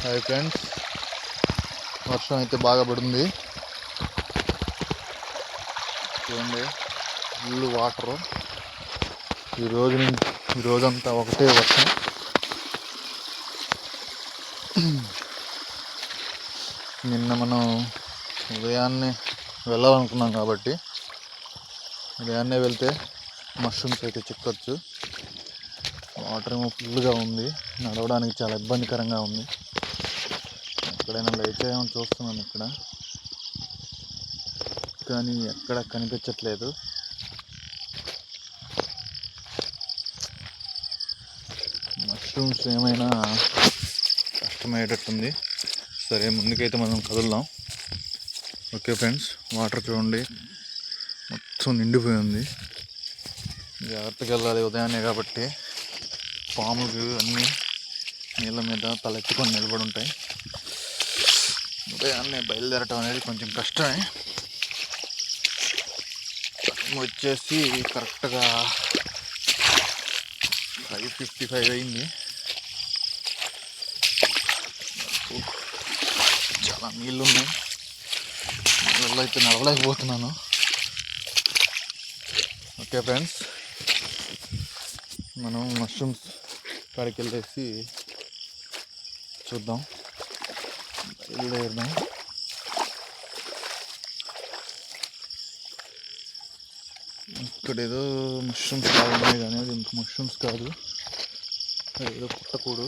Hi friends, వర్షం అయితే బాగా పడుతుంది. చూడండి, ఫుల్ వాటరు. ఈ రోజంతా ఒకటే వర్షం. నిన్న మనం ఉదయాన్నే వెళ్ళాలనుకున్నాం కాబట్టి ఉదయాన్నే వెళ్తే మష్రూమ్స్ అయితే చిక్కొచ్చు. వాటర్ ఏమో ఫుల్గా ఉంది, నడవడానికి చాలా ఇబ్బందికరంగా ఉంది. ఎక్కడైనా లేచాయేమో చూస్తున్నాను ఇక్కడ, కానీ ఎక్కడ కనిపించట్లేదు. మష్రూమ్స్ ఏమైనా కష్టమయ్యేటట్టుంది. సరే, ముందుకైతే మనం కదులుదాం. ఓకే ఫ్రెండ్స్, వాటర్ చూడండి మొత్తం నిండిపోయి ఉంది. జాగ్రత్తగా వెళ్ళాలి ఉదయాన్నే కాబట్టి. పాములు అన్నీ నీళ్ళ మీద తలెత్తుకొని నిలబడి ఉంటాయి. ఉదయాన్నే బయలుదేరటం అనేది కొంచెం కష్టమే. వచ్చేసి కరెక్ట్గా 5:55 అయింది. చాలా నీళ్ళు ఉన్నాయి, నీళ్ళలో అయితే నడవలేకపోతున్నాను. ఓకే ఫ్రెండ్స్, మనం మష్రూమ్స్ కాడికి వెళ్ళేసి చూద్దాం, బయలుదేరదాం. ఇక్కడ ఏదో మష్రూమ్స్ బాగున్నాయి, కానీ అది ఇంక మష్రూమ్స్ కాదు, ఏదో పుట్టకూడు.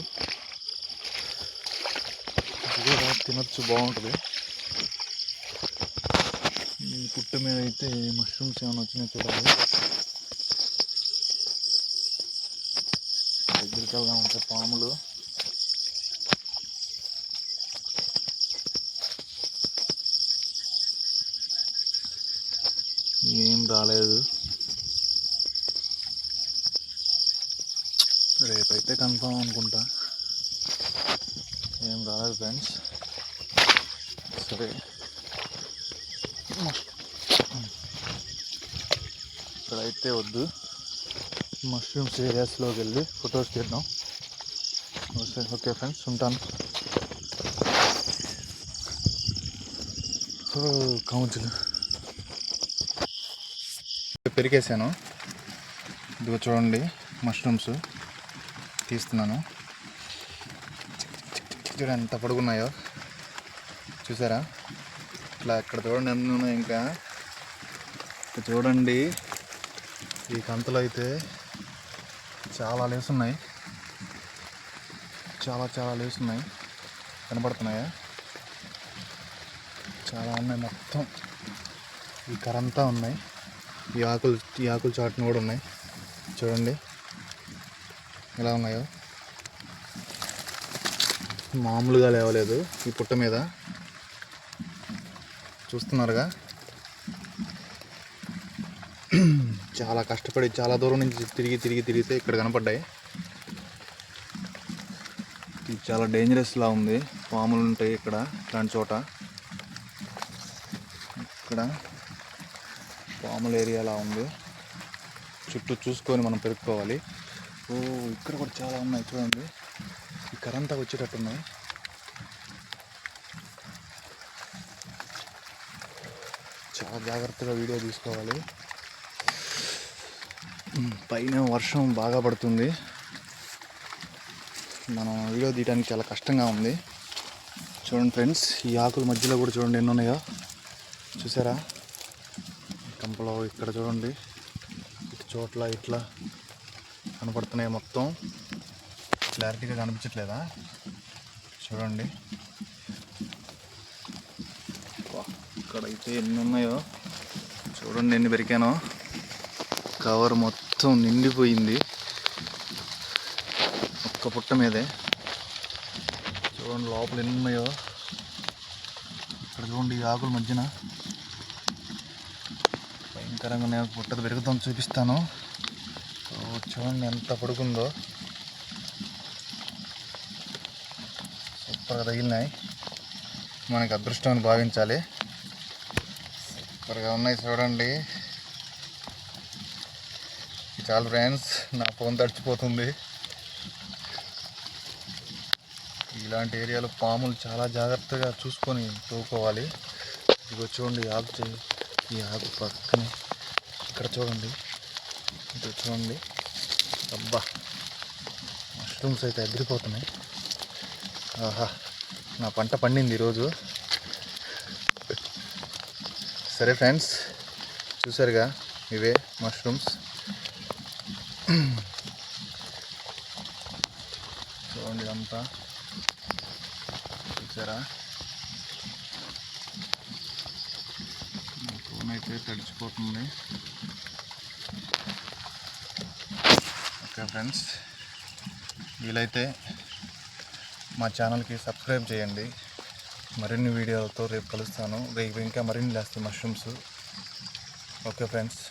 ఇది కూడా తినొచ్చు, బాగుంటుంది. ఈ పుట్ట మీద అయితే మష్రూమ్స్ ఏమైనా వచ్చినాయి చూడాలి. దగ్గరికి వెళ్దాం. అంటే పాములు ఏం రాలేదు. రేపైతే కన్ఫామ్ అనుకుంటా. ఏం రాలేదు ఫ్రెండ్స్. సరే, ఇక్కడైతే వద్దు, మష్రూమ్స్ ఏరియాస్లోకి వెళ్ళి ఫొటోస్ తీద్దాం. ఓకే ఫ్రెండ్స్, ఉంటాను. కౌంచులు పెరిగేసాను. ఇదిగో చూడండి, మష్రూమ్స్ తీస్తున్నాను. చూడండి ఎంత పొడుగున్నాయో, చూసారా? ఇట్లా ఇక్కడ చూడండి ఎన్ని ఉన్నాయి. ఇంకా చూడండి, ఈ కంతలో అయితే చాలా లేసున్నాయి, చాలా లేసున్నాయి. కనపడుతున్నాయా? చాలా ఉన్నాయి. మొత్తం ఈ కరంతా ఉన్నాయి. ఈ ఆకులు చాటును కూడా ఉన్నాయి. చూడండి ఎలా ఉన్నాయో. మామూలుగా లేవలేదు ఈ పుట్ట మీద, చూస్తున్నారుగా. చాలా కష్టపడి చాలా దూరం నుంచి తిరిగితే ఇక్కడ కనపడ్డాయి. ఇది చాలా డేంజరస్లా ఉంది. పాములు ఉంటాయి ఇక్కడ, ఇలాంటి చోట. ఇక్కడ పాముల ఏరియాలా ఉంది. చుట్టూ చూసుకొని మనం పెరుక్కోవాలి. ఇక్కడ కూడా చాలా ఉన్నాయి చూడండి. ఈ కరంతా వచ్చేటట్టున్నాయి. చాలా జాగ్రత్తగా వీడియో తీసుకోవాలి. పైన వర్షం బాగా పడుతుంది, మనం వీడియో తీయడానికి చాలా కష్టంగా ఉంది. చూడండి ఫ్రెండ్స్, ఈ ఆకుల మధ్యలో కూడా చూడండి ఎన్ని ఉన్నాయో, చూసారా? కంపలో ఇక్కడ చూడండి, ఇటు చోట్ల ఇట్లా కనపడుతున్నాయి. మొత్తం క్లారిటీగా కనిపించట్లేదా? చూడండి, ఇక్కడైతే ఎన్ని ఉన్నాయో చూడండి, ఎన్ని పెరికానో. కవర్ మొత్తం నిండిపోయింది ఒక్క పుట్ట మీదే. చూడండి లోపల ఎన్ని ఉన్నాయో. ఇక్కడ చూడండి, ఈ ఆకుల మధ్యన భయంకరంగా నేను పుట్టది పెరుగుతాం, చూపిస్తాను. చూడండి ఎంత పొడుగుందో, సూపర్గా తగిలినాయి. మనకి అదృష్టాన్ని భావించాలి. సూపర్గా ఉన్నాయి చూడండి. చాలు ఫ్రెండ్స్, నా ఫోన్ తడిచిపోతుంది. ఇలాంటి ఏరియాలో పాములు చాలా జాగ్రత్తగా చూసుకొని తోకోవాలి. ఇదిగో చూడండి ఈ ఆకు పక్కనే ఇక్కడ చూడండి, ఇది చూడండి. అబ్బా, మష్రూమ్స్ అయితే ఎదిరిపోతున్నాయి. ఆహా, నా పంట పండింది ఈరోజు. సరే ఫ్రెండ్స్, చూసారుగా ఇవే మష్రూమ్స్. చూడండి ఇదంతా చూసారా, ఫోన్ అయితే తడిచిపోతుంది. ఓకే ఫ్రెండ్స్, వీలైతే మా ఛానల్కి సబ్స్క్రైబ్ చేయండి. మరిన్ని వీడియోలతో రేపు కలుస్తాను. రేపు ఇంకా మరిన్ని లేస్తాయి మష్రూమ్స్. Okay friends.